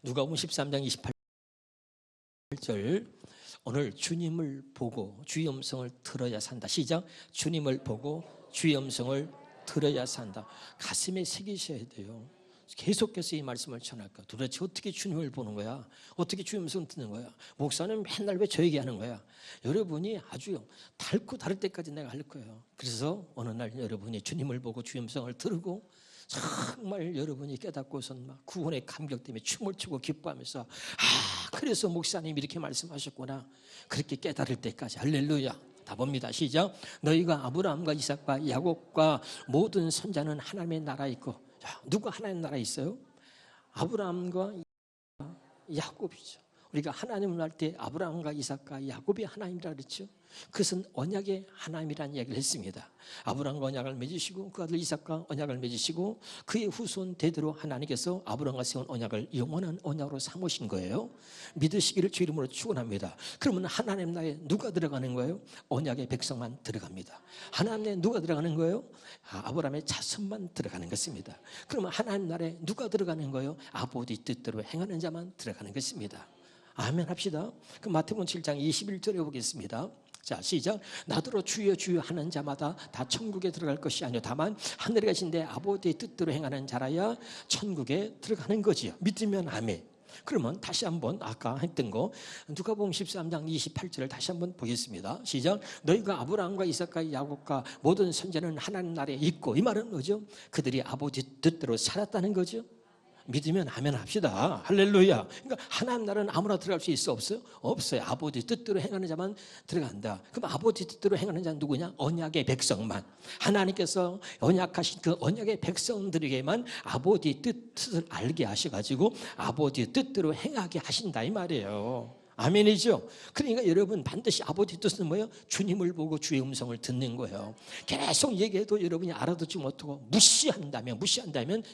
누가복음 13장 28절, 오늘 주님을 보고 주의 음성을 들어야 산다. 시작. 주님을 보고 주의 음성을 들어야 산다. 가슴에 새기셔야 돼요. 계속해서 이 말씀을 전할까. 도대체 어떻게 주님을 보는 거야? 어떻게 주의 음성을 듣는 거야? 목사는 맨날 왜 저 얘기하는 거야? 여러분이 아주 닳고 다를 때까지 내가 할 거예요. 그래서 어느 날 여러분이 주님을 보고 주의 음성을 들고 정말 여러분이 깨닫고선 막 구원의 감격 때문에 춤을 추고 기뻐하면서, 그래서 목사님이 이렇게 말씀하셨구나, 그렇게 깨달을 때까지. 할렐루야. 다 봅니다. 시작. 너희가 아브라함과 이삭과 야곱과 모든 선자는 하나님의 나라에 있고. 자, 누가 하나님의 나라에 있어요? 아브라함과 야곱이죠. 우리가 하나님을 할 때 아브라함과 이삭과 야곱이 하나님이라 그랬죠. 그것은 언약의 하나님이라는 이야기를 했습니다. 아브라함과 언약을 맺으시고 그 아들 이삭과 언약을 맺으시고 그의 후손 대대로 하나님께서 아브라함과 세운 언약을 영원한 언약으로 삼으신 거예요. 믿으시기를 주 이름으로 축원합니다. 그러면 하나님 나라에 누가 들어가는 거예요? 언약의 백성만 들어갑니다. 하나님 나라에 누가 들어가는 거예요? 아브라함의 자손만 들어가는 것입니다. 그러면 하나님 나라에 누가 들어가는 거예요? 아버지 뜻대로 행하는 자만 들어가는 것입니다. 아멘 합시다. 그럼 마태복음 7장 21절에 보겠습니다. 자, 시작. 나더러 주여 주여 하는 자마다 다 천국에 들어갈 것이 아니요 다만 하늘에 계신 내 아버지의 뜻대로 행하는 자라야 천국에 들어가는 거지요. 믿으면 아멘. 그러면 다시 한번 아까 했던 거 누가복음 13장 28절을 다시 한번 보겠습니다. 시작. 너희가 아브라함과 이삭과 야곱과 모든 선자는 하나님 나라에 있고. 이 말은 뭐죠? 그들이 아버지 뜻대로 살았다는 거죠. 믿으면 아멘 합시다. 할렐루야. 그러니까 하나님 나라는 아무나 들어갈 수 있어 없어요? 없어요. 아버지 뜻대로 행하는 자만 들어간다. 그럼 아버지 뜻대로 행하는 자는 누구냐? 언약의 백성만. 하나님께서 언약하신 그 언약의 백성들에게만 아버지 뜻을 알게 하셔가지고 아버지 뜻대로 행하게 하신다 이 말이에요. 아멘이죠. 그러니까 여러분 반드시 아버지 뜻은 뭐예요? 주님을 보고 주의 음성을 듣는 거예요. 계속 얘기해도 여러분이 알아듣지 못하고 무시한다면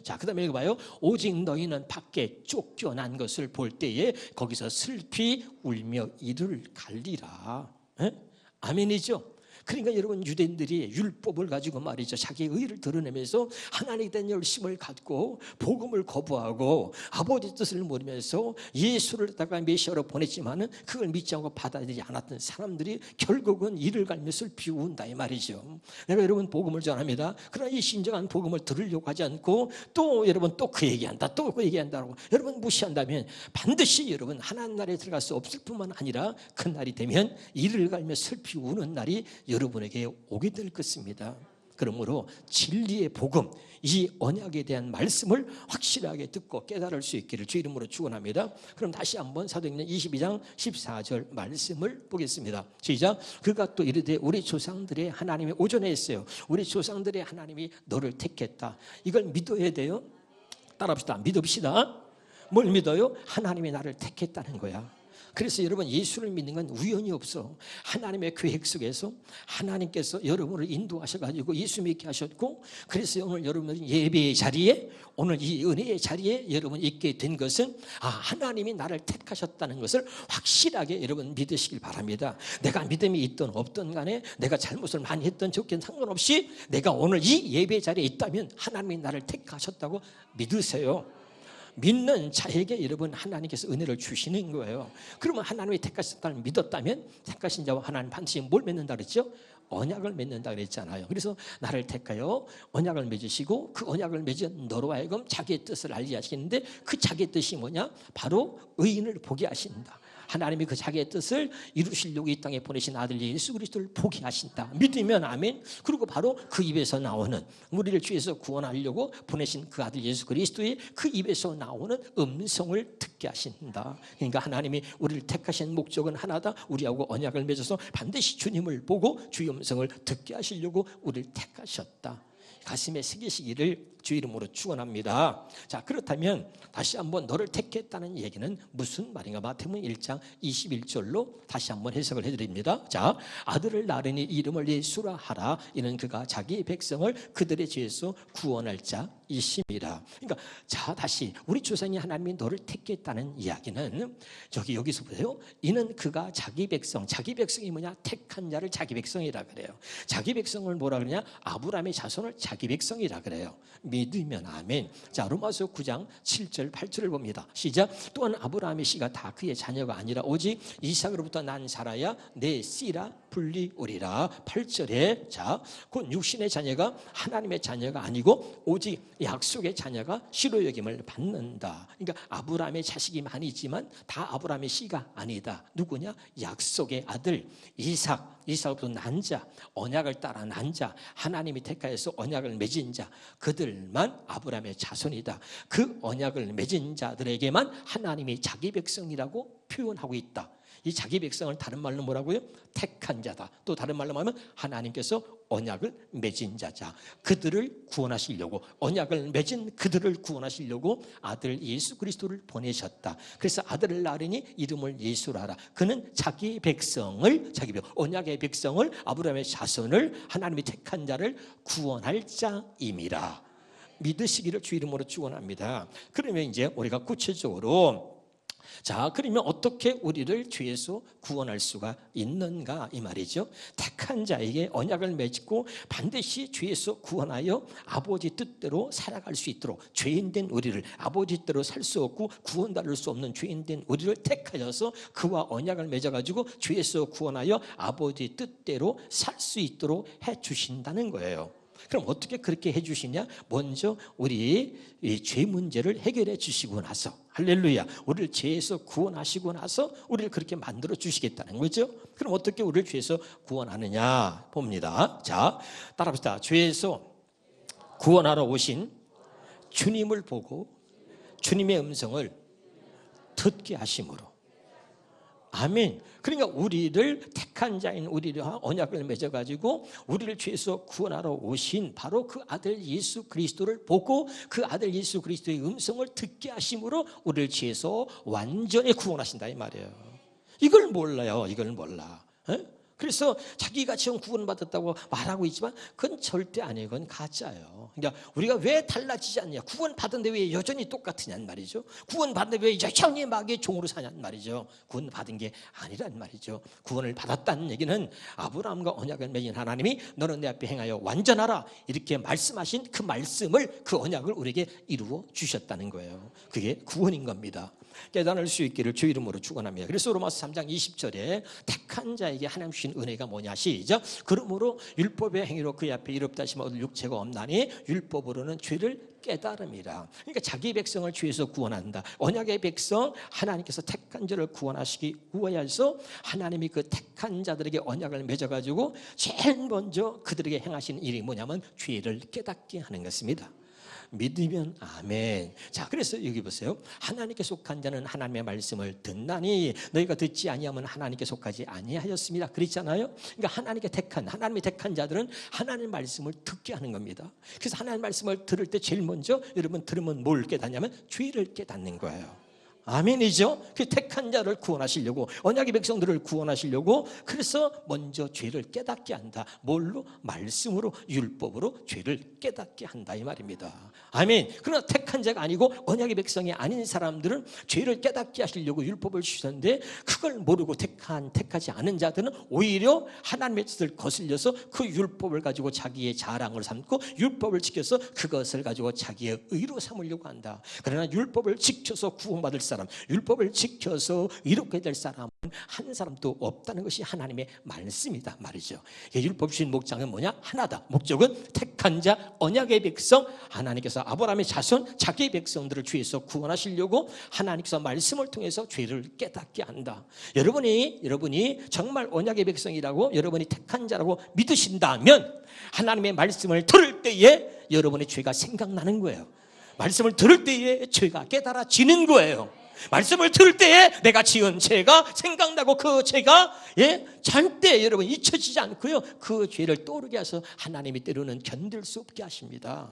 자, 그 다음에 봐요. 오직 너희는 밖에 쫓겨난 것을 볼 때에 거기서 슬피 울며 이를 갈리라. 아멘이죠. 그러니까 여러분 유대인들이 율법을 가지고 말이죠, 자기의 의를 드러내면서 하나님에 대한 열심을 갖고 복음을 거부하고 아버지 뜻을 모르면서 예수를 갖다가 메시아로 보냈지만은 그걸 믿지 않고 받아들이지 않았던 사람들이 결국은 이를 갈며 슬피 운다 이 말이죠. 내가 여러분 복음을 전합니다. 그러나 이 신정한 복음을 들으려고 하지 않고 또 여러분 또 그 얘기한다 또 그 얘기한다고 여러분 무시한다면 반드시 여러분 하나님 나라에 들어갈 수 없을 뿐만 아니라 그 날이 되면 이를 갈며 슬피 우는 날이 여러분에게 오게 될 것입니다. 그러므로 진리의 복음, 이 언약에 대한 말씀을 확실하게 듣고 깨달을 수 있기를 주 이름으로 축원합니다. 그럼 다시 한번 사도행전 22장 14절 말씀을 보겠습니다. 시작. 그가 또 이르되 우리 조상들의 하나님이 오전에 했어요. 우리 조상들의 하나님이 너를 택했다. 이걸 믿어야 돼요. 따라합시다. 믿읍시다. 뭘 믿어요? 하나님이 나를 택했다는 거야. 그래서 여러분 예수를 믿는 건 우연이 없어. 하나님의 계획 속에서 하나님께서 여러분을 인도하셔가지고 예수 믿게 하셨고, 그래서 오늘 여러분 예배의 자리에, 오늘 이 은혜의 자리에 여러분 있게 된 것은 하나님이 나를 택하셨다는 것을 확실하게 여러분 믿으시길 바랍니다. 내가 믿음이 있든 없든 간에 내가 잘못을 많이 했든 적든 상관없이 내가 오늘 이 예배의 자리에 있다면 하나님이 나를 택하셨다고 믿으세요. 믿는 자에게 여러분 하나님께서 은혜를 주시는 거예요. 그러면 하나님이 택하셨다는 믿었다면 택하신 자와 하나님 반드시 뭘 맺는다 그랬죠? 언약을 맺는다 그랬잖아요. 그래서 나를 택하여 언약을 맺으시고 그 언약을 맺은 너로 하여금 자기의 뜻을 알게 하시는데 그 자기의 뜻이 뭐냐? 바로 의인을 보게 하신다. 하나님이 그 자기의 뜻을 이루시려고 이 땅에 보내신 아들 예수 그리스도를 보게 하신다. 믿으면 아멘. 그리고 바로 그 입에서 나오는, 우리를 죄에서 구원하려고 보내신 그 아들 예수 그리스도의 그 입에서 나오는 음성을 듣게 하신다. 그러니까 하나님이 우리를 택하신 목적은 하나다. 우리하고 언약을 맺어서 반드시 주님을 보고 주의 음성을 듣게 하시려고 우리를 택하셨다. 가슴에 새기시기를 주 이름으로 축원합니다. 자, 그렇다면 다시 한번 너를 택했다는 얘기는 무슨 말인가? 마태복음 1장 21절로 다시 한번 해석을 해드립니다. 자, 아들을 낳으니 이름을 예수라 하라. 이는 그가 자기 백성을 그들의 죄에서 구원할 자이심이라. 그러니까 자, 다시 우리 조상이 하나님이 너를 택했다는 이야기는 여기서 보세요. 이는 그가 자기 백성이 뭐냐? 택한 자를 자기 백성이라 그래요. 자기 백성을 뭐라 그러냐? 아브라함의 자손을 자기 백성이라 그래요. 믿으면 아멘. 자, 로마서 9장 7절 8절을 봅니다. 시작. 또한 아브라함의 씨가 다 그의 자녀가 아니라 오직 이삭으로부터 난 자라야 내 씨라 불리우리라. 8절에 자, 곧 육신의 자녀가 하나님의 자녀가 아니고 오직 약속의 자녀가 실로 여김을 받는다. 그러니까 아브라함의 자식이 많이 있지만 다 아브라함의 씨가 아니다. 누구냐? 약속의 아들 이삭으로부터 난 자, 언약을 따라 난 자, 하나님이 택하여서 언약을 맺은 자, 그들만 아브라함의 자손이다. 그 언약을 맺은 자들에게만 하나님이 자기 백성이라고 표현하고 있다. 이 자기 백성을 다른 말로 뭐라고요? 택한 자다. 또 다른 말로 하면 하나님께서 언약을 맺은 자자. 그들을 구원하시려고, 언약을 맺은 그들을 구원하시려고 아들 예수 그리스도를 보내셨다. 그래서 아들을 낳으니 이름을 예수라. 그는 자기 백성을, 언약의 백성을, 아브라함의 자손을, 하나님이 택한 자를 구원할 자임이라. 믿으시기를 주 이름으로 축원합니다. 그러면 이제 우리가 구체적으로 자, 그러면 어떻게 우리를 죄에서 구원할 수가 있는가 이 말이죠. 택한 자에게 언약을 맺고 반드시 죄에서 구원하여 아버지 뜻대로 살아갈 수 있도록, 죄인된 우리를, 아버지 뜻대로 살 수 없고 구원받을 수 없는 죄인된 우리를 택하여서 그와 언약을 맺어가지고 죄에서 구원하여 아버지 뜻대로 살 수 있도록 해주신다는 거예요. 그럼 어떻게 그렇게 해주시냐? 먼저 우리 이 죄 문제를 해결해 주시고 나서, 할렐루야, 우리를 죄에서 구원하시고 나서 우리를 그렇게 만들어 주시겠다는 거죠. 그럼 어떻게 우리를 죄에서 구원하느냐 봅니다. 자, 따라합시다. 죄에서 구원하러 오신 주님을 보고 주님의 음성을 듣게 하심으로. 아멘. 그러니까 우리를 택한 자인 우리와 언약을 맺어가지고 우리를 죄에서 구원하러 오신 바로 그 아들 예수 그리스도를 보고 그 아들 예수 그리스도의 음성을 듣게 하심으로 우리를 죄에서 완전히 구원하신다 이 말이에요. 이걸 몰라요. 이걸 몰라. 그래서 자기가 지금 구원받았다고 말하고 있지만 그건 절대 아니에요. 그건 가짜예요. 그러니까 우리가 왜 달라지지 않냐? 구원받은데 왜 여전히 똑같으냐는 말이죠. 구원받은데 왜 여전히 마귀의 종으로 사냐는 말이죠. 구원받은 게 아니란 말이죠. 구원을 받았다는 얘기는 아브라함과 언약을 맺은 하나님이 너는 내 앞에 행하여 완전하라 이렇게 말씀하신 그 말씀을, 그 언약을 우리에게 이루어 주셨다는 거예요. 그게 구원인 겁니다. 깨달을 수 있기를 주 이름으로 축원합니다. 그래서 로마서 3장 20절에 택한 자에게 하나님 주신 은혜가 뭐냐 시작. 그러므로 율법의 행위로 그 앞에 이롭다 하시면 얻을 육체가 없나니 율법으로는 죄를 깨달음이라. 그러니까 자기 백성을 죄에서 구원한다. 언약의 백성 하나님께서 택한 자를 구원하시기 위하여서 하나님이 그 택한 자들에게 언약을 맺어가지고 제일 먼저 그들에게 행하신 일이 뭐냐면 죄를 깨닫게 하는 것입니다. 믿으면 아멘. 자, 그래서 여기 보세요. 하나님께 속한 자는 하나님의 말씀을 듣나니 너희가 듣지 아니하면 하나님께 속하지 아니하였습니다. 그랬잖아요. 그러니까 하나님이 택한 자들은 하나님의 말씀을 듣게 하는 겁니다. 그래서 하나님의 말씀을 들을 때 제일 먼저 여러분 들으면 뭘 깨닫냐면 죄를 깨닫는 거예요. 아멘이죠. 그 택한 자를 구원하시려고, 언약의 백성들을 구원하시려고, 그래서 먼저 죄를 깨닫게 한다. 뭘로? 말씀으로, 율법으로 죄를 깨닫게 한다 이 말입니다. 아멘. 그러나 택한 자가 아니고 언약의 백성이 아닌 사람들은 죄를 깨닫게 하시려고 율법을 주셨는데 그걸 모르고 택하지 않은 자들은 오히려 하나님의 뜻을 거슬려서 그 율법을 가지고 자기의 자랑을 삼고 율법을 지켜서 그것을 가지고 자기의 의로 삼으려고 한다. 그러나 율법을 지켜서 구원받을 사람, 율법을 지켜서 이롭게 될 사람은 한 사람도 없다는 것이 하나님의 말씀이다 말이죠. 율법 주신 목적은 뭐냐? 하나다. 목적은 택한 자, 언약의 백성, 하나님께서 아브라함의 자손, 자기의 백성들을 죄에서 구원하시려고 하나님께서 말씀을 통해서 죄를 깨닫게 한다. 여러분이 정말 언약의 백성이라고, 여러분이 택한 자라고 믿으신다면 하나님의 말씀을 들을 때에 여러분의 죄가 생각나는 거예요. 말씀을 들을 때에 죄가 깨달아지는 거예요. 말씀을 들을 때에 내가 지은 죄가 생각나고 그 죄가 절대 여러분 잊혀지지 않고요. 그 죄를 떠오르게 해서 하나님이 때로는 견딜 수 없게 하십니다.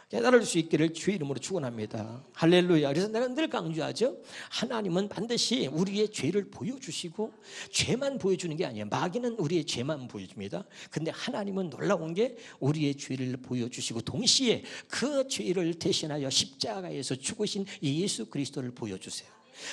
깨달을 수 있기를 주의 이름으로 축원합니다. 할렐루야. 그래서 내가 늘 강조하죠. 하나님은 반드시 우리의 죄를 보여주시고 죄만 보여주는 게 아니에요. 마귀는 우리의 죄만 보여줍니다. 근데 하나님은 놀라운 게 우리의 죄를 보여주시고 동시에 그 죄를 대신하여 십자가에서 죽으신 이 예수 그리스도를 보여주세요.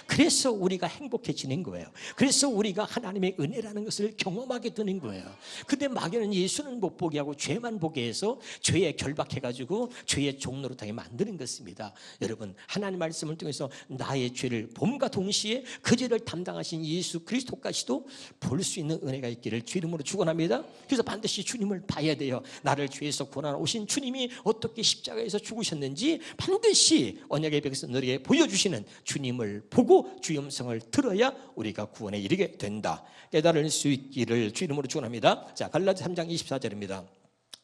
그래서 우리가 행복해지는 거예요. 그래서 우리가 하나님의 은혜라는 것을 경험하게 되는 거예요. 근데 마귀는 예수는 못 보게 하고 죄만 보게 해서 죄에 결박해가지고 죄의 종로로 하게 만드는 것입니다. 여러분, 하나님 말씀을 통해서 나의 죄를 봄과 동시에 그 죄를 담당하신 예수 그리스도까지도 볼 수 있는 은혜가 있기를 주 이름으로 축원합니다. 그래서 반드시 주님을 봐야 돼요. 나를 죄에서 구원하러 오신 주님이 어떻게 십자가에서 죽으셨는지 반드시 언약의 벽에서 너에게 보여주시는 주님을 보고 주의 음성을 들어야 우리가 구원에 이르게 된다. 깨달을 수 있기를 주 이름으로 축원합니다. 자, 갈라디아 3장 24절입니다.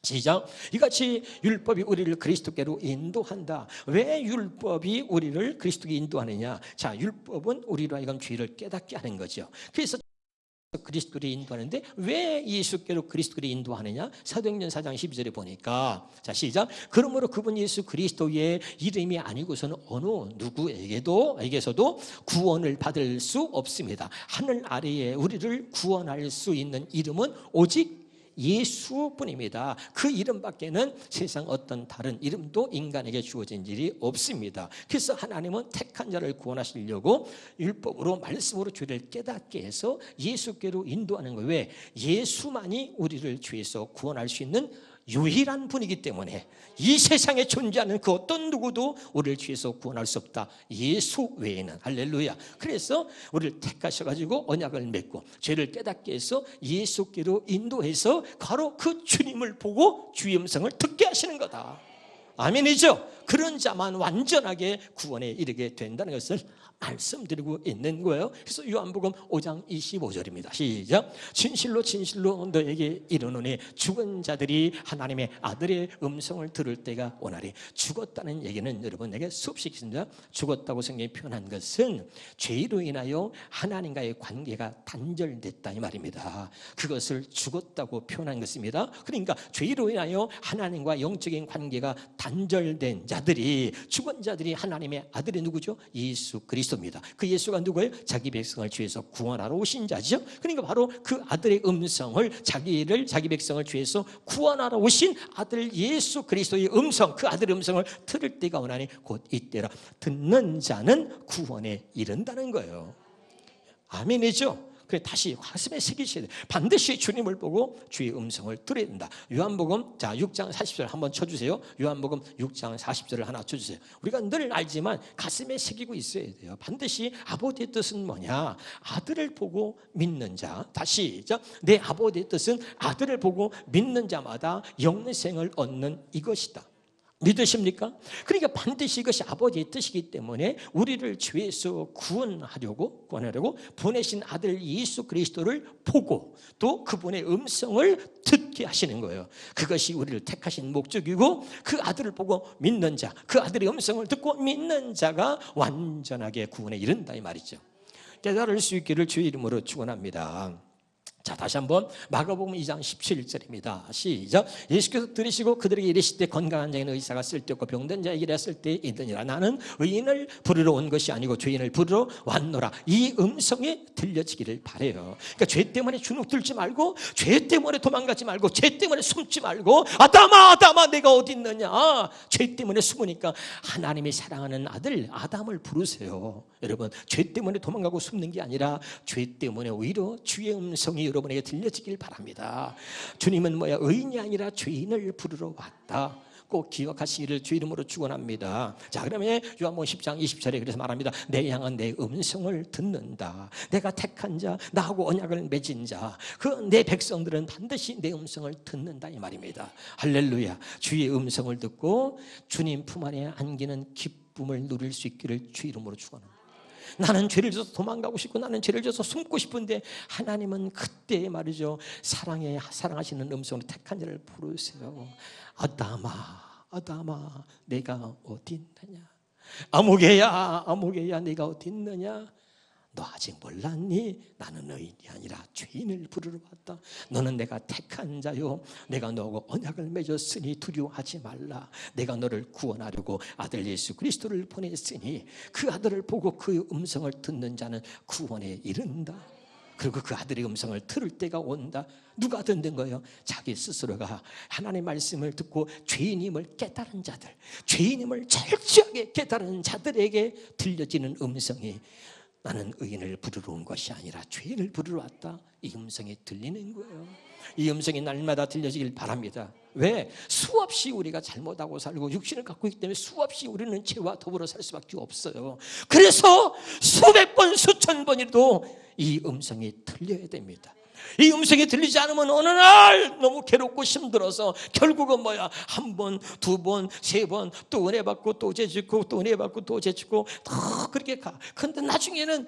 시작. 이같이 율법이 우리를 그리스도께로 인도한다. 왜 율법이 우리를 그리스도께 인도하느냐? 자, 율법은 우리로 하여금 죄를 깨닫게 하는 거죠. 그래서 그리스도를 인도하는데 왜 예수께로 그리스도를 인도하느냐? 사도행전 4장 12절에 보니까, 자, 시작. 그러므로 그분 예수 그리스도의 이름이 아니고서는 어느 누구에게서도 구원을 받을 수 없습니다. 하늘 아래에 우리를 구원할 수 있는 이름은 오직 예수뿐입니다. 그 이름밖에는 세상 어떤 다른 이름도 인간에게 주어진 일이 없습니다. 그래서 하나님은 택한 자를 구원하시려고 율법으로 말씀으로 죄를 깨닫게 해서 예수께로 인도하는 거예요. 왜? 예수만이 우리를 죄에서 구원할 수 있는 유일한 분이기 때문에 이 세상에 존재하는 그 어떤 누구도 우리를 죄에서 구원할 수 없다. 예수 외에는. 할렐루야. 그래서 우리를 택하셔가지고 언약을 맺고 죄를 깨닫게 해서 예수께로 인도해서 바로 그 주님을 보고 주의 음성을 듣게 하시는 거다. 아멘이죠? 그런 자만 완전하게 구원에 이르게 된다는 것을 말씀드리고 있는 거예요. 그래서 요한복음 5장 25절입니다. 시작. 진실로 진실로 너에게 이르노니 죽은 자들이 하나님의 아들의 음성을 들을 때가 오나리. 죽었다는 얘기는 여러분 내게 수없이 있습니다. 죽었다고 성경이 표현한 것은 죄로 인하여 하나님과의 관계가 단절됐다 이 말입니다. 그것을 죽었다고 표현한 것입니다. 그러니까 죄로 인하여 하나님과 영적인 관계가 단절된 자들이, 죽은 자들이 하나님의 아들이 누구죠? 예수 그리스도입니다. 그 예수가 누구예요? 자기 백성을 죄에서 구원하러 오신 자죠. 그러니까 바로 그 아들의 음성을 자기 백성을 죄에서 구원하러 오신 아들 예수 그리스도의 음성, 그 아들의 음성을 들을 때가 오나니 곧 이때라. 듣는 자는 구원에 이른다는 거예요. 아멘이죠? 그래, 다시 가슴에 새기셔야 돼요. 반드시 주님을 보고 주의 음성을 들어야 된다. 요한복음, 자, 6장 40절 한번 쳐주세요. 요한복음 6장 40절을 하나 쳐주세요. 우리가 늘 알지만 가슴에 새기고 있어야 돼요. 반드시 아버지의 뜻은 뭐냐? 아들을 보고 믿는 자. 다시 시작. 내 아버지의 뜻은 아들을 보고 믿는 자마다 영생을 얻는 이것이다. 믿으십니까? 그러니까 반드시 이것이 아버지의 뜻이기 때문에 우리를 죄에서 구원하려고 보내신 아들 예수 그리스도를 보고 또 그분의 음성을 듣게 하시는 거예요. 그것이 우리를 택하신 목적이고, 그 아들을 보고 믿는 자, 그 아들의 음성을 듣고 믿는 자가 완전하게 구원에 이른다 이 말이죠. 깨달을 수 있기를 주의 이름으로 축원합니다. 자, 다시 한번 마가복음 2장 17절입니다. 시작. 예수께서 들으시고 그들에게 이르시되 건강한 자에는 의사가 쓸데없고 병든 자에게 이르라 쓸데있느니라. 나는 의인을 부르러 온 것이 아니고 죄인을 부르러 왔노라. 이 음성이 들려지기를 바라요. 그러니까 죄 때문에 주눅 들지 말고, 죄 때문에 도망가지 말고, 죄 때문에 숨지 말고, 아담아 내가 어디 있느냐. 죄 때문에 숨으니까 하나님이 사랑하는 아들 아담을 부르세요. 여러분, 죄 때문에 도망가고 숨는 게 아니라 죄 때문에 오히려 주의 음성이 여러분에게 들려지길 바랍니다. 주님은 뭐야? 의인이 아니라 죄인을 부르러 왔다. 꼭 기억하시기를 주 이름으로 축원합니다. 자, 그러면 요한복음 10장 20절에 그래서 말합니다. 내 양은 내 음성을 듣는다. 내가 택한 자, 나하고 언약을 맺은 자, 그 내 백성들은 반드시 내 음성을 듣는다 이 말입니다. 할렐루야. 주의 음성을 듣고 주님 품 안에 안기는 기쁨을 누릴 수 있기를 주 이름으로 축원합니다. 나는 죄를 져서 도망가고 싶고, 나는 죄를 져서 숨고 싶은데 하나님은 그때 말이죠, 사랑하시는 음성으로 택한 자를 부르세요. 아담아 내가 어디 있느냐. 아무개야 내가 어디 있느냐. 너 아직 몰랐니? 나는 의인이 아니라 죄인을 부르러 왔다. 너는 내가 택한 자요, 내가 너하고 언약을 맺었으니 두려워하지 말라. 내가 너를 구원하려고 아들 예수 그리스도를 보냈으니 그 아들을 보고 그 음성을 듣는 자는 구원에 이른다. 그리고 그 아들의 음성을 들을 때가 온다. 누가 듣는 거예요? 자기 스스로가 하나님의 말씀을 듣고 죄인임을 깨달은 자들, 죄인임을 철저하게 깨달은 자들에게 들려지는 음성이 나는 의인을 부르러 온 것이 아니라 죄인을 부르러 왔다. 이 음성이 들리는 거예요. 이 음성이 날마다 들려지길 바랍니다. 왜? 수없이 우리가 잘못하고 살고 육신을 갖고 있기 때문에 수없이 우리는 죄와 더불어 살 수밖에 없어요. 그래서 수백 번 수천 번이라도 이 음성이 들려야 됩니다. 이 음성이 들리지 않으면 어느 날 너무 괴롭고 힘들어서 결국은 뭐야? 한 번, 두 번, 세 번 또 은혜 받고 또 죄 짓고 또 은혜 받고 또 죄 짓고 더 그렇게 가. 그런데 나중에는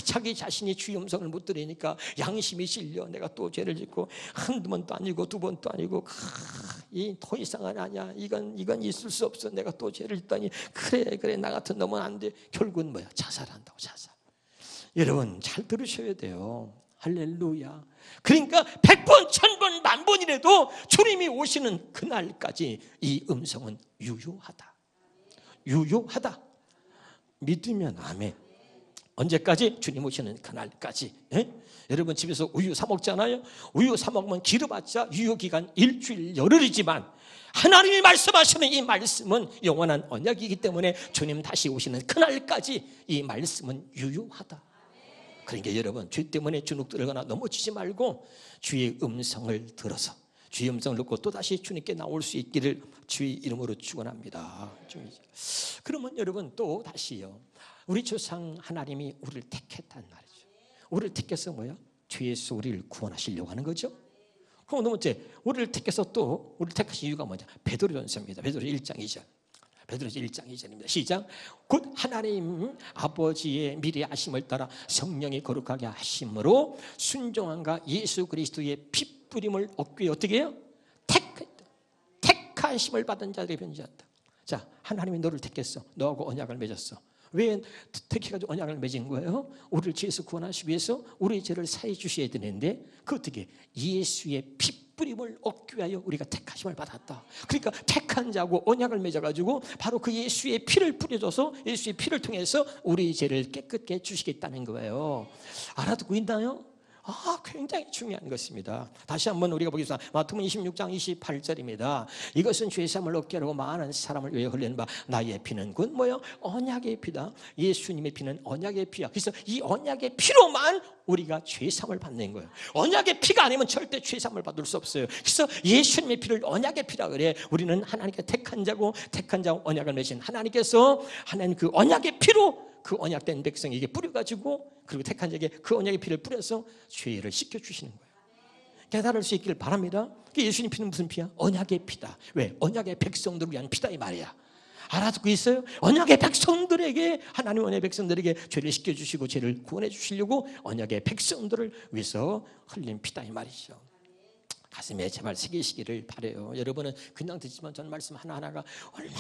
자기 자신이 주의 음성을 못 들으니까 양심이 실려 내가 또 죄를 짓고 한두 번도 아니고 두 번도 아니고 이 더 이상은 아니야. 이건 있을 수 없어. 내가 또 죄를 짓다니 그래 나 같은 놈은 안 돼. 결국은 뭐야? 자살한다고 자살. 여러분 잘 들으셔야 돼요. 할렐루야. 그러니까 100번, 1000번, 10,000번이라도 주님이 오시는 그날까지 이 음성은 유효하다. 유효하다. 믿으면 아멘. 언제까지? 주님 오시는 그날까지. 예? 여러분 집에서 우유 사 먹잖아요. 우유 사 먹으면 길어봤자 유효기간 일주일 열흘이지만 하나님이 말씀하시는 이 말씀은 영원한 언약이기 때문에 주님 다시 오시는 그날까지 이 말씀은 유효하다. 그러니까 여러분 죄 때문에 주눅들거나 넘어지지 말고 주의 음성을 들어서 주의 음성을 듣고 또다시 주님께 나올 수 있기를 주의 이름으로 축원합니다. 그러면 여러분 또 다시요. 우리 조상 하나님이 우리를 택했단 말이죠. 우리를 택해서 뭐야? 죄에서 우리를 구원하시려고 하는 거죠. 그럼 두 번째 우리를 택해서 또 우리를 택하신 이유가 뭐냐? 베드로전서입니다. 베드로 1장 2절. 베드로전서 1장 2절입니다. 시작. 곧 하나님 아버지의 미리 아심을 따라 성령이 거룩하게 하심으로 순종함과 예수 그리스도의 핏뿌림을 얻기 위해 어떻게 해요? 택하심을 받은 자들에게 변지한다. 자, 하나님이 너를 택했어. 너하고 언약을 맺었어. 왜 택해가지고 언약을 맺은 거예요? 우리를 죄에서 구원하시기 위해서 우리의 죄를 사해 주셔야 되는데 그 어떻게? 예수의 핏뿌림을 얻기 위하여 우리가 택하심을 받았다. 그러니까 택한 자고 언약을 맺어가지고 바로 그 예수의 피를 뿌려줘서 예수의 피를 통해서 우리의 죄를 깨끗게 해주시겠다는 거예요. 알아듣고 있나요? 굉장히 중요한 것입니다. 다시 한번 우리가 보겠습니다. 마태복음 26장 28절입니다. 이것은 죄사함을 얻게 하려고 많은 사람을 위해 흘리는 바 나의 피는 곧 뭐요? 언약의 피다. 예수님의 피는 언약의 피야. 그래서 이 언약의 피로만 우리가 죄사함을 받는 거예요. 언약의 피가 아니면 절대 죄사함을 받을 수 없어요. 그래서 예수님의 피를 언약의 피라 그래. 우리는 하나님께 택한 자고 언약을 맺은 하나님께서 하나님 그 언약의 피로 그 언약된 백성에게 뿌려가지고 그리고 택한 자에게 그 언약의 피를 뿌려서 죄를 씻겨주시는 거예요. 깨달을 수 있기를 바랍니다. 예수님 피는 무슨 피야? 언약의 피다. 왜? 언약의 백성들을 위한 피다 이 말이야. 알아듣고 있어요? 언약의 백성들에게 하나님 언약의 백성들에게 죄를 씻겨주시고 죄를 구원해 주시려고 언약의 백성들을 위해서 흘린 피다 이 말이죠. 가슴에 제발 새기시기를 바라요. 여러분은 그냥 듣지만 전 말씀 하나하나가 얼마나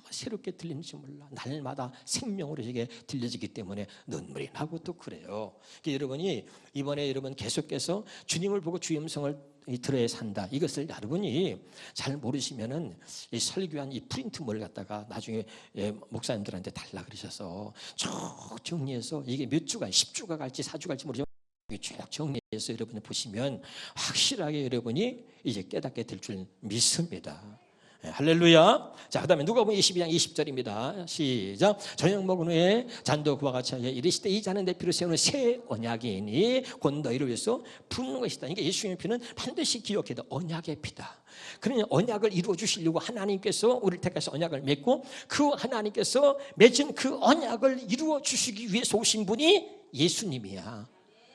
새롭게 들리는지 몰라. 날마다 생명으로 이게 들려지기 때문에 눈물이 나고 또 그래요. 그러니까 여러분이 이번에 여러분 계속해서 주님을 보고 주의 음성을 들어야 산다. 이것을 여러분이 잘 모르시면은 이 설교한 이 프린트물을 갖다가 나중에 목사님들한테 달라 그러셔서 쭉 정리해서 이게 몇 주가 10주가 갈지 4주 갈지 모르지만 쭉 정리해서 여러분이 보시면 확실하게 여러분이 이제 깨닫게 될 줄 믿습니다. 할렐루야. 자, 그 다음에 누가복음 22장 20절입니다. 시작. 저녁 먹은 후에 잔도 그와 같이 하여 이르시되 이 잔은 내 피로 세우는 새 언약이니 곧 너희를 위해서 붓는 것이다. 그러니까 예수님의 피는 반드시 기억해야 돼. 언약의 피다. 그러니 언약을 이루어 주시려고 하나님께서 우리를 택해서 언약을 맺고 그 하나님께서 맺은 그 언약을 이루어 주시기 위해서 오신 분이 예수님이야.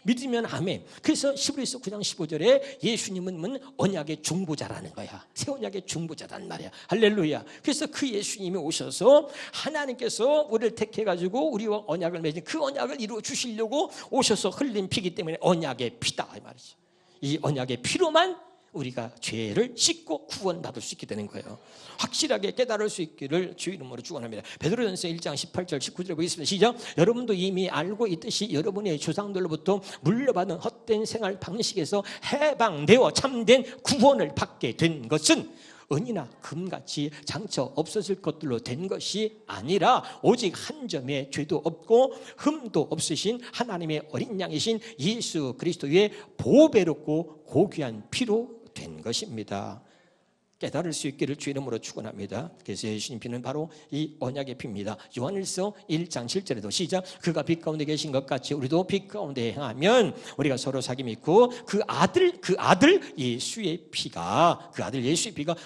믿으면 아멘. 그래서 히브리서 9장 15절에 예수님은 언약의 중보자라는 거야. 새 언약의 중보자란 말이야. 할렐루야. 그래서 그 예수님이 오셔서 하나님께서 우리를 택해가지고 우리와 언약을 맺은 그 언약을 이루어 주시려고 오셔서 흘린 피기 때문에 언약의 피다 이 말이죠. 이 언약의 피로만 우리가 죄를 씻고 구원받을 수 있게 되는 거예요. 확실하게 깨달을 수 있기를 주 이름으로 축원합니다. 베드로전서 1장 18절 19절 보겠습니다. 시작. 여러분도 이미 알고 있듯이 여러분의 조상들로부터 물려받은 헛된 생활 방식에서 해방되어 참된 구원을 받게 된 것은 은이나 금같이 장차 없어질 것들로 된 것이 아니라 오직 한 점의 죄도 없고 흠도 없으신 하나님의 어린 양이신 예수 그리스도의 보배롭고 고귀한 피로 된 것입니다. 깨달을 수 있기를 주 이름으로 축원합니다. 그래서 예수님 피는 바로 이 언약의 피입니다. 요한일서 1장 7절에도 시작, 그가 빛 가운데 계신 것 같이 우리도 빛 가운데 행하면 우리가 서로 사귐이 있고 그 아들 예수의 피가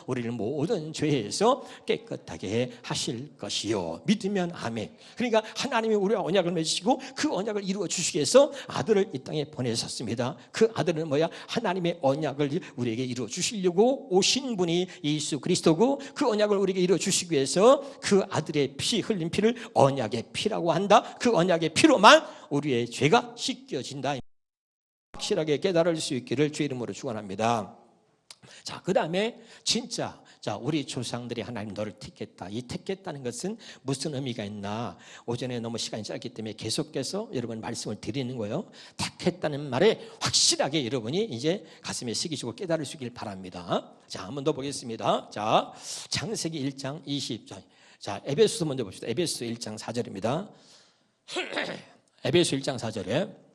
우리를 모든 죄에서 깨끗하게 하실 것이요. 믿으면 아멘. 그러니까 하나님이 우리와 언약을 맺으시고 그 언약을 이루어 주시기 위해서 아들을 이 땅에 보내셨습니다. 그 아들은 뭐야? 하나님의 언약을 우리에게 이루어 주시려고 오신 분이 예수 그리스도고, 그 언약을 우리에게 이루어 주시기 위해서 그 아들의 피, 흘린 피를 언약의 피라고 한다. 그 언약의 피로만 우리의 죄가 씻겨진다. 확실하게 깨달을 수 있기를 주 이름으로 축원합니다. 자, 그 다음에 진짜 우리 조상들이 하나님 너를 택했다. 이 택했다는 것은 무슨 의미가 있나? 오전에 너무 시간이 짧기 때문에 계속해서 여러분 말씀을 드리는 거예요. 택했다는 말에 확실하게 여러분이 이제 가슴에 새기시고 깨달을 수 있길 바랍니다. 자, 한 번 더 보겠습니다. 자, 창세기 1장 20절. 자, 에베소서 먼저 봅시다. 에베소 1장 4절입니다. 에베소 1장 4절에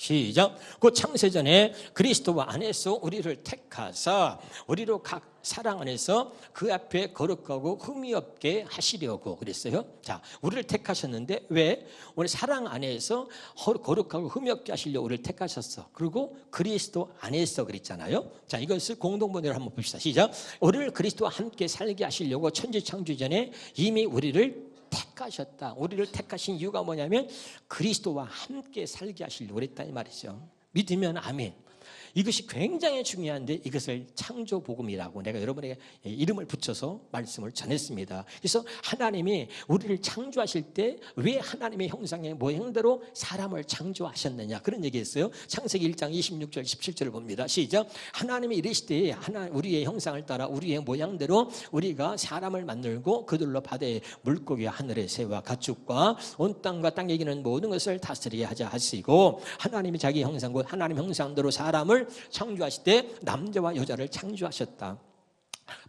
시작. 그 창세전에 그리스도와 안에서 우리를 택하사 우리로 각 사랑 안에서 그 앞에 거룩하고 흠이 없게 하시려고 그랬어요. 자, 우리를 택하셨는데 왜? 우리 사랑 안에서 거룩하고 흠이 없게 하시려고 우리를 택하셨어. 그리고 그리스도 안에서 그랬잖아요. 자, 이것을 공동번역을 한번 봅시다. 시작. 우리를 그리스도와 함께 살게 하시려고 천지창조 전에 이미 우리를 택하셨다. 우리를 택하신 이유가 뭐냐면 그리스도와 함께 살게 하시려고 그랬다 이 말이죠. 믿으면 아멘. 이것이 굉장히 중요한데 이것을 창조복음이라고 내가 여러분에게 이름을 붙여서 말씀을 전했습니다. 그래서 하나님이 우리를 창조하실 때 왜 하나님의 형상의 모형대로 사람을 창조하셨느냐 그런 얘기했어요. 창세기 1장 26절 17절을 봅니다. 시작. 하나님이 이르시되 우리의 형상을 따라 우리의 모양대로 우리가 사람을 만들고 그들로 바다의 물고기와 하늘의 새와 가축과 온 땅과 땅에 기는 모든 것을 다스리게 하자 하시고, 하나님이 자기 형상 곧 하나님 형상대로 사람을 창조하실 때 남자와 여자를 창조하셨다.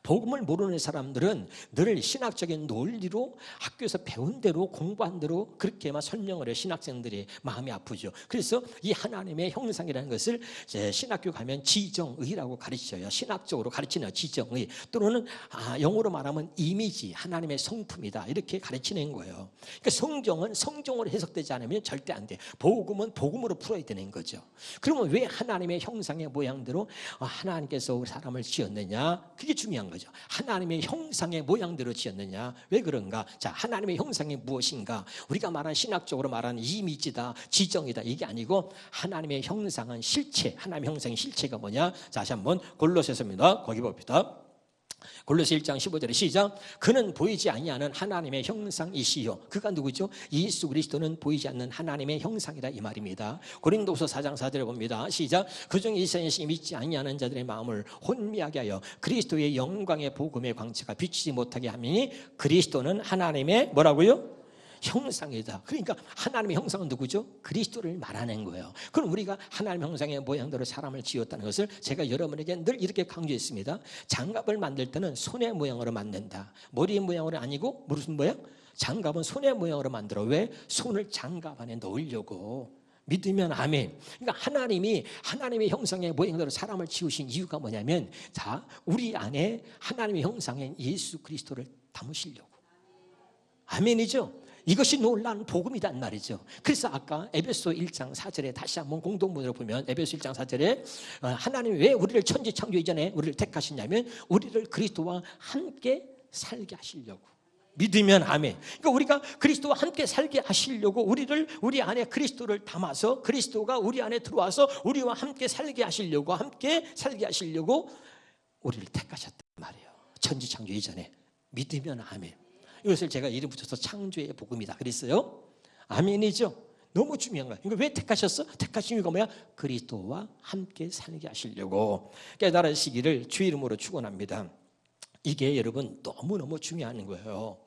복음을 모르는 사람들은 늘 신학적인 논리로 학교에서 배운 대로 공부한 대로 그렇게만 설명을 해요. 신학생들이 마음이 아프죠. 그래서 이 하나님의 형상이라는 것을 신학교 가면 지정의라고 가르쳐요. 신학적으로 가르치는 지정의, 또는 영어로 말하면 이미지, 하나님의 성품이다 이렇게 가르치는 거예요. 그러니까 성경은 성경으로 해석되지 않으면 절대 안 돼. 복음은 복음으로 풀어야 되는 거죠. 그러면 왜 하나님의 형상의 모양대로 하나님께서 사람을 지었느냐? 그게 중요한 거죠. 하나님의 형상의 모양대로 지었느냐? 왜 그런가? 자, 하나님의 형상이 무엇인가? 우리가 말하는 신학적으로 말하는 이미지다, 지정이다 이게 아니고 하나님의 형상은 실체, 하나님의 형상의 실체가 뭐냐? 자, 다시 한번 골로새서입니다. 거기 봅시다. 골로새 1장 15절에 시작. 그는 보이지 아니하는 하나님의 형상이시요. 그가 누구죠? 예수 그리스도는 보이지 않는 하나님의 형상이다 이 말입니다. 고린도서 4장 4절에 봅니다. 시작. 그중 이스라엘이 믿지 아니하는 자들의 마음을 혼미하게 하여 그리스도의 영광의 복음의 광채가 비치지 못하게 하니 그리스도는 하나님의 뭐라고요? 형상이다. 그러니까 하나님의 형상은 누구죠? 그리스도를 말하는 거예요. 그럼 우리가 하나님의 형상의 모양대로 사람을 지었다는 것을 제가 여러분에게 늘 이렇게 강조했습니다. 장갑을 만들 때는 손의 모양으로 만든다. 머리의 모양으로 아니고 무슨 모양? 장갑은 손의 모양으로 만들어. 왜? 손을 장갑 안에 넣으려고. 믿으면 아멘. 그러니까 하나님이 하나님의 형상의 모양대로 사람을 지으신 이유가 뭐냐면, 자, 우리 안에 하나님의 형상인 예수 그리스도를 담으시려고. 아멘이죠? 이것이 놀라운 복음이란 말이죠. 그래서 아까 에베소 1장 4절에 다시 한번 공동문으로 보면 에베소 1장 4절에 하나님이 왜 우리를 천지 창조 이전에 우리를 택하시냐면 우리를 그리스도와 함께 살게 하시려고. 믿으면 아멘. 그러니까 우리가 그리스도와 함께 살게 하시려고 우리 안에 그리스도를 담아서 그리스도가 우리 안에 들어와서 우리와 함께 살게 하시려고 우리를 택하셨단 말이에요. 천지 창조 이전에. 믿으면 아멘. 이것을 제가 이름 붙여서 창조의 복음이다 그랬어요. 아멘이죠. 너무 중요한 거예요. 왜 택하셨어? 택하신 이유가 뭐야? 그리스도와 함께 살게 하시려고. 깨달으시기를 주 이름으로 축원합니다. 이게 여러분 너무너무 중요한 거예요.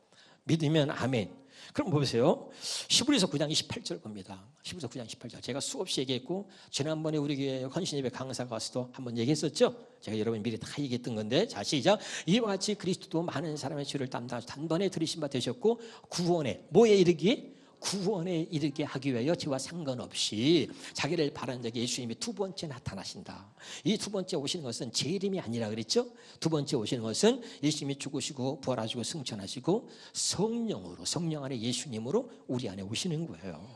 믿으면 아멘. 그럼 보세요. 히브리서 9장 28절 봅니다. 히브리서 9장 28절. 제가 수없이 얘기했고 지난번에 우리 교회 헌신예배 강사가 와서도 한번 얘기했었죠. 제가 여러분 미리 다 얘기했던 건데, 자 시작. 이와 같이 그리스도도 많은 사람의 죄를 담당하셔 단번에 들으신 바 되셨고 구원에 뭐에 이르기? 구원에 이르게 하기 위하여 죄와 상관없이 자기를 바라는 자에게 예수님이 두 번째 나타나신다. 이 두 번째 오시는 것은 재림이 아니라 그랬죠. 두 번째 오시는 것은 예수님이 죽으시고 부활하시고 승천하시고 성령으로, 성령 안에 예수님으로 우리 안에 오시는 거예요.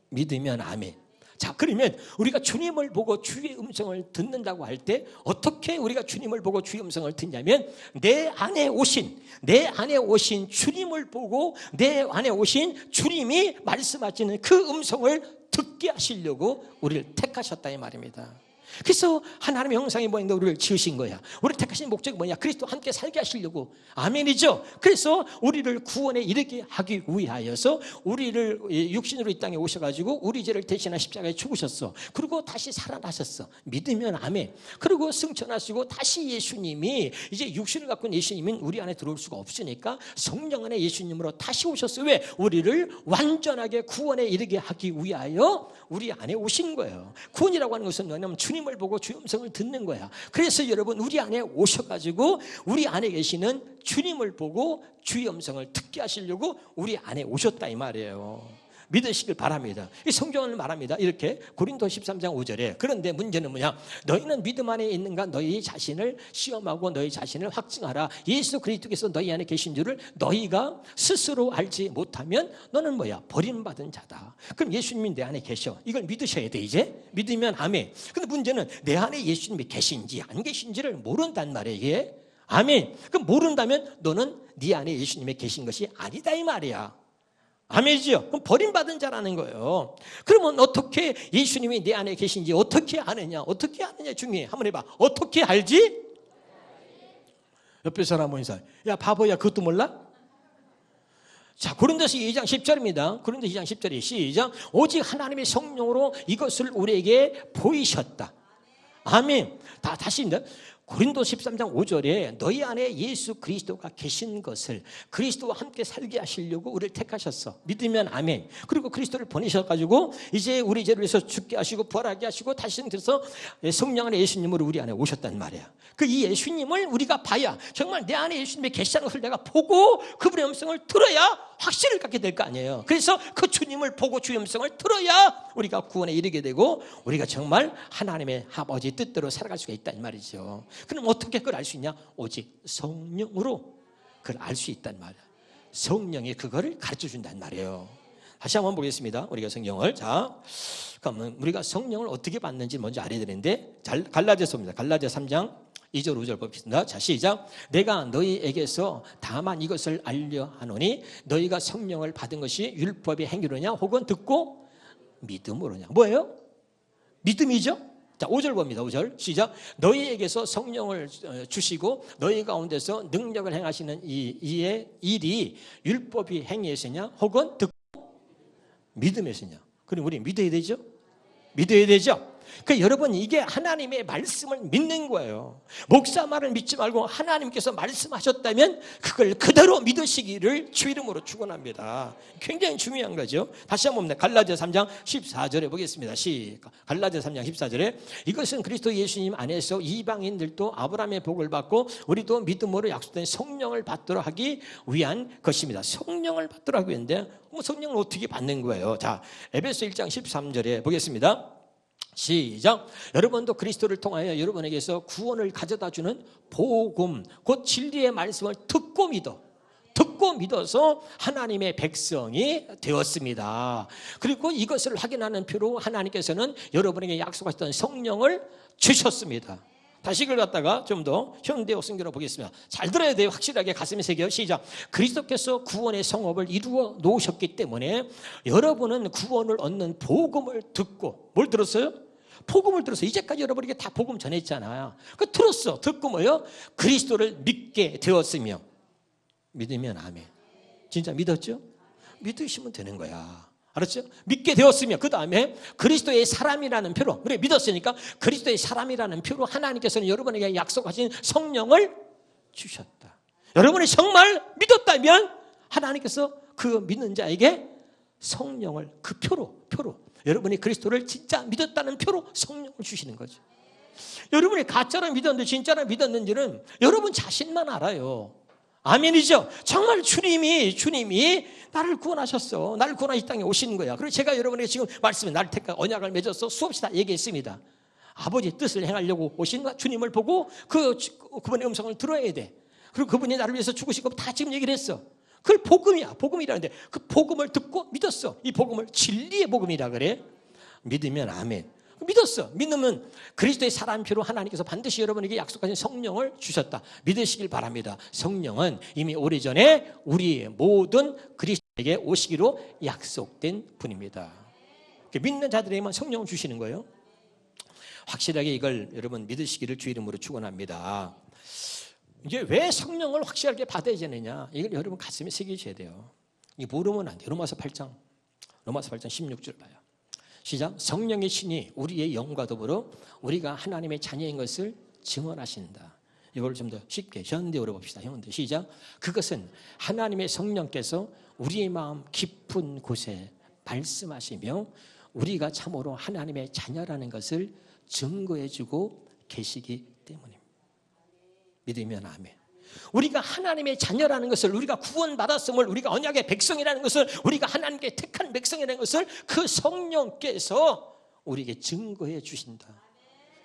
믿으면 아멘. 자, 그러면 우리가 주님을 보고 주의 음성을 듣는다고 할 때 어떻게 우리가 주님을 보고 주의 음성을 듣냐면 내 안에 오신 주님을 보고 내 안에 오신 주님이 말씀하시는 그 음성을 듣게 하시려고 우리를 택하셨다 이 말입니다. 그래서 하나님의 형상이 뭐인데 우리를 지으신 거야. 우리를 택하신 목적이 뭐냐? 그리스도와 함께 살게 하시려고. 아멘이죠. 그래서 우리를 구원에 이르게 하기 위하여서 우리를 육신으로 이 땅에 오셔가지고 우리 죄를 대신한 십자가에 죽으셨어. 그리고 다시 살아나셨어. 믿으면 아멘. 그리고 승천하시고 다시 예수님이 이제 육신을 갖고 있는 예수님은 우리 안에 들어올 수가 없으니까 성령 안에 예수님으로 다시 오셨어. 왜? 우리를 완전하게 구원에 이르게 하기 위하여 우리 안에 오신 거예요. 구원이라고 하는 것은 뭐냐면 주님을 보고 주의 음성을 듣는 거야. 그래서 여러분 우리 안에 오셔가지고 우리 안에 계시는 주님을 보고 주의 음성을 듣게 하시려고 우리 안에 오셨다 이 말이에요. 믿으시길 바랍니다. 이 성경을 말합니다. 이렇게 고린도 13장 5절에 그런데 문제는 뭐냐? 너희는 믿음 안에 있는가? 너희 자신을 시험하고 너희 자신을 확증하라. 예수 그리스도께서 너희 안에 계신 줄을 너희가 스스로 알지 못하면 너는 뭐야? 버림받은 자다. 그럼 예수님이 내 안에 계셔. 이걸 믿으셔야 돼. 이제 믿으면 아멘. 근데 문제는 내 안에 예수님이 계신지 안 계신지를 모른단 말이에요. 이게 아멘. 그럼 모른다면 너는 네 안에 예수님이 계신 것이 아니다 이 말이야. 아멘이죠. 그럼 버림받은 자라는 거예요. 그러면 어떻게 예수님이 내 안에 계신지 어떻게 아느냐? 어떻게 아느냐 중요해. 한번 해봐. 어떻게 알지? 옆에 사람 보니까 야 바보야 그것도 몰라? 자, 고린도서 2장 10절입니다. 고린도서 2장 10절이 시작. 오직 하나님의 성령으로 이것을 우리에게 보이셨다. 아멘. 다시입니다. 고린도 13장 5절에 너희 안에 예수 그리스도가 계신 것을 그리스도와 함께 살게 하시려고 우리를 택하셨어. 믿으면 아멘. 그리고 그리스도를 보내셔가지고 이제 우리 죄를 위해서 죽게 하시고 부활하게 하시고 다시 들어서 성령 안에 예수님으로 우리 안에 오셨단 말이야. 그 이 예수님을 우리가 봐야 정말 내 안에 예수님이 계시다는 것을 내가 보고 그분의 음성을 들어야 확신을 갖게 될 거 아니에요. 그래서 그 주님을 보고 주의 음성을 들어야 우리가 구원에 이르게 되고 우리가 정말 하나님의 아버지 뜻대로 살아갈 수가 있다 이 말이죠. 그럼 어떻게 그걸 알 수 있냐? 오직 성령으로 그걸 알 수 있단 말이야. 성령이 그거를 가르쳐 준단 말이에요. 다시 한번 보겠습니다. 우리가 성령을. 자, 그럼 우리가 성령을 어떻게 받는지 먼저 알아야 되는데 갈라디아서입니다. 갈라디아 3장 2절 5절 봅시다. 자, 시작. 내가 너희에게서 다만 이것을 알려 하노니 너희가 성령을 받은 것이 율법의 행위로냐 혹은 듣고 믿음으로냐. 뭐예요? 믿음이죠. 자, 5절 봅니다. 5절 시작. 너희에게서 성령을 주시고 너희 가운데서 능력을 행하시는 이의 일이 율법이 행위에서냐 혹은 듣고 믿음에서냐. 그럼 우리 믿어야 되죠? 믿어야 되죠? 그러니까 여러분 이게 하나님의 말씀을 믿는 거예요. 목사 말을 믿지 말고 하나님께서 말씀하셨다면 그걸 그대로 믿으시기를 주 이름으로 축원합니다. 굉장히 중요한 거죠. 다시 한번 봅니다. 갈라디아 3장 14절에 보겠습니다. 갈라디아 3장 14절에 이것은 그리스도 예수님 안에서 이방인들도 아브라함의 복을 받고 우리도 믿음으로 약속된 성령을 받도록 하기 위한 것입니다. 성령을 받도록 하기 위한데 성령을 어떻게 받는 거예요? 자, 에베소 1장 13절에 보겠습니다. 시작. 여러분도 그리스도를 통하여 여러분에게서 구원을 가져다주는 복음 곧 진리의 말씀을 듣고 믿어서 하나님의 백성이 되었습니다. 그리고 이것을 확인하는 표로 하나님께서는 여러분에게 약속하셨던 성령을 주셨습니다. 다시 이걸 갖다가 좀 더 현대어 성경으로 보겠습니다. 잘 들어야 돼요. 확실하게 가슴에 새겨. 시작. 그리스도께서 구원의 성업을 이루어 놓으셨기 때문에 여러분은 구원을 얻는 복음을 듣고 뭘 들었어요? 복음을 들었어요. 이제까지 여러분에게 다 복음 전했잖아요. 그 들었어. 듣고 뭐요? 그리스도를 믿게 되었으며 믿으면 아멘. 진짜 믿었죠? 믿으시면 되는 거야. 알았죠? 믿게 되었으며 그 다음에 그리스도의 사람이라는 표로 우리 믿었으니까 그리스도의 사람이라는 표로 하나님께서는 여러분에게 약속하신 성령을 주셨다. 여러분이 정말 믿었다면 하나님께서 그 믿는 자에게 성령을 그 표로 여러분이 그리스도를 진짜 믿었다는 표로 성령을 주시는 거죠. 여러분이 가짜로 믿었는지 진짜로 믿었는지는 여러분 자신만 알아요. 아멘이죠. 정말 주님이 나를 구원하셨어. 나를 구원하 이 땅에 오신 거야. 그리고 제가 여러분에게 지금 말씀에 나를 택하 언약을 맺어서 수없이 다 얘기했습니다. 아버지의 뜻을 행하려고 오신 주님을 보고 그분의 음성을 들어야 돼. 그리고 그분이 나를 위해서 죽으시고 다 지금 얘기를 했어. 그걸 복음이야. 복음이라는데 그 복음을 듣고 믿었어. 이 복음을 진리의 복음이라 그래. 믿으면 아멘. 믿었어. 믿으면 그리스도의 사람표로 하나님께서 반드시 여러분에게 약속하신 성령을 주셨다. 믿으시길 바랍니다. 성령은 이미 오래전에 우리 모든 그리스도에게 오시기로 약속된 분입니다. 믿는 자들에게만 성령을 주시는 거예요. 확실하게 이걸 여러분 믿으시기를 주 이름으로 축원합니다. 이제 왜 성령을 확실하게 받아야 되느냐? 이걸 여러분 가슴에 새기셔야 돼요. 이 모르면 안 돼요. 로마서 8장 16절 봐요. 시작. 성령의 신이 우리의 영과 더불어 우리가 하나님의 자녀인 것을 증언하신다. 이걸 좀 더 쉽게 현대어로 봅시다. 현대 시작. 그것은 하나님의 성령께서 우리의 마음 깊은 곳에 말씀하시며 우리가 참으로 하나님의 자녀라는 것을 증거해주고 계시기 때문입니다. 믿으면 아멘. 우리가 하나님의 자녀라는 것을, 우리가 구원받았음을, 우리가 언약의 백성이라는 것을, 우리가 하나님께 택한 백성이라는 것을 그 성령께서 우리에게 증거해 주신다.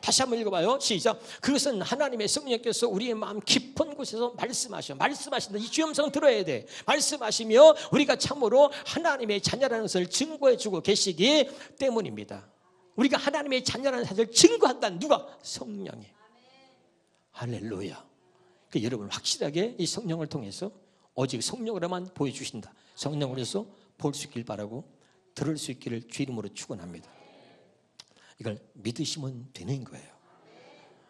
다시 한번 읽어봐요. 시작. 그것은 하나님의 성령께서 우리의 마음 깊은 곳에서 말씀하신다. 이 주의 음성 들어야 돼. 말씀하시며 우리가 참으로 하나님의 자녀라는 것을 증거해 주고 계시기 때문입니다. 우리가 하나님의 자녀라는 사실을 증거한다는 누가? 성령이. 할렐루야. 그러니까 여러분 확실하게 이 성령을 통해서 오직 성령으로만 보여주신다. 성령으로서 볼 수 있길 바라고 들을 수 있기를 주 이름으로 축원합니다. 이걸 믿으시면 되는 거예요.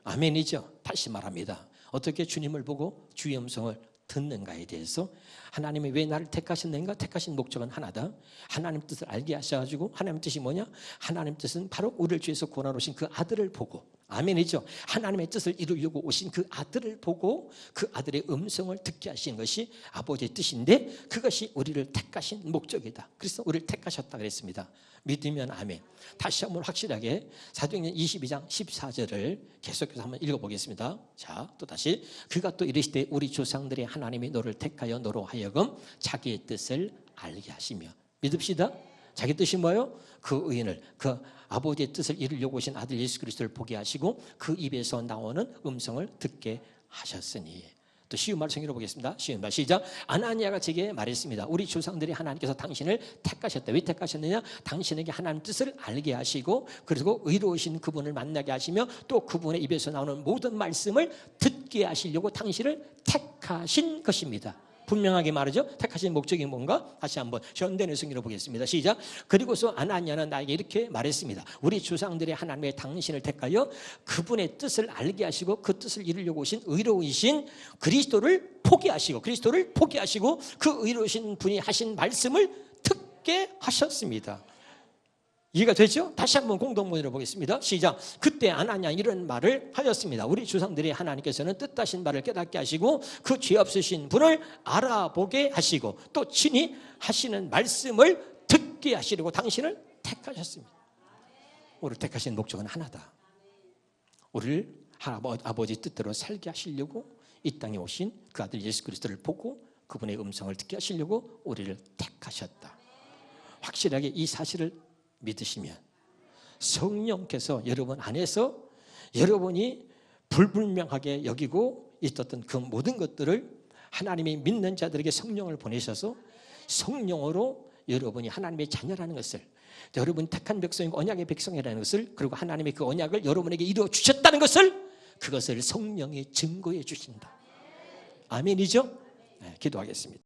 아멘이죠. 다시 말합니다. 어떻게 주님을 보고 주의 음성을 듣는가에 대해서 하나님이 왜 나를 택하셨는가? 택하신 목적은 하나다. 하나님 뜻을 알게 하셔가지고 하나님 뜻이 뭐냐? 하나님 뜻은 바로 우리를 주에서 구원하러 오신 그 아들을 보고, 아멘이죠. 하나님의 뜻을 이루려고 오신 그 아들을 보고 그 아들의 음성을 듣게 하신 것이 아버지의 뜻인데 그것이 우리를 택하신 목적이다. 그래서 우리를 택하셨다 그랬습니다. 믿으면 아멘. 다시 한번 확실하게 사도행전 22장 14절을 계속해서 한번 읽어보겠습니다. 자, 또 다시. 그가 또 이르시되 우리 조상들의 하나님이 너를 택하여 너로 하여금 자기의 뜻을 알게 하시며. 믿읍시다. 자기 뜻이 뭐예요? 그 의인을, 그 아버지의 뜻을 이루려고 오신 아들 예수 그리스도를 보게 하시고 그 입에서 나오는 음성을 듣게 하셨으니. 또 쉬운 말씀 읽어보겠습니다. 쉬운 말 시작. 아나니아가 제게 말했습니다. 우리 조상들이 하나님께서 당신을 택하셨다. 왜 택하셨느냐? 당신에게 하나님 뜻을 알게 하시고 그리고 의로우신 그분을 만나게 하시며 또 그분의 입에서 나오는 모든 말씀을 듣게 하시려고 당신을 택하신 것입니다. 분명하게 말하죠. 택하신 목적이 뭔가? 다시 한번 현대의 성경으로 보겠습니다. 시작. 그리고서 아나니아는 나에게 이렇게 말했습니다. 우리 조상들의 하나님의 당신을 택하여 그분의 뜻을 알게 하시고 그 뜻을 이루려고 오신 의로우신 그리스도를 포기하시고 그 의로우신 분이 하신 말씀을 듣게 하셨습니다. 이해가 되죠? 다시 한번 공동문으로 보겠습니다. 시작. 그때 아나니아 이런 말을 하였습니다. 우리 조상들의 하나님께서는 뜻하신 바를 깨닫게 하시고 그 죄 없으신 분을 알아보게 하시고 또 친히 하시는 말씀을 듣게 하시려고 당신을 택하셨습니다. 우리를 택하신 목적은 하나다. 우리를 아버지 뜻대로 살게 하시려고 이 땅에 오신 그 아들 예수 그리스도를 보고 그분의 음성을 듣게 하시려고 우리를 택하셨다. 확실하게 이 사실을 믿으시면 성령께서 여러분 안에서 여러분이 불분명하게 여기고 있었던 그 모든 것들을 하나님이 믿는 자들에게 성령을 보내셔서 성령으로 여러분이 하나님의 자녀라는 것을, 여러분이 택한 백성이고 언약의 백성이라는 것을, 그리고 하나님의 그 언약을 여러분에게 이루어 주셨다는 것을, 그것을 성령이 증거해 주신다. 아멘이죠? 네, 기도하겠습니다.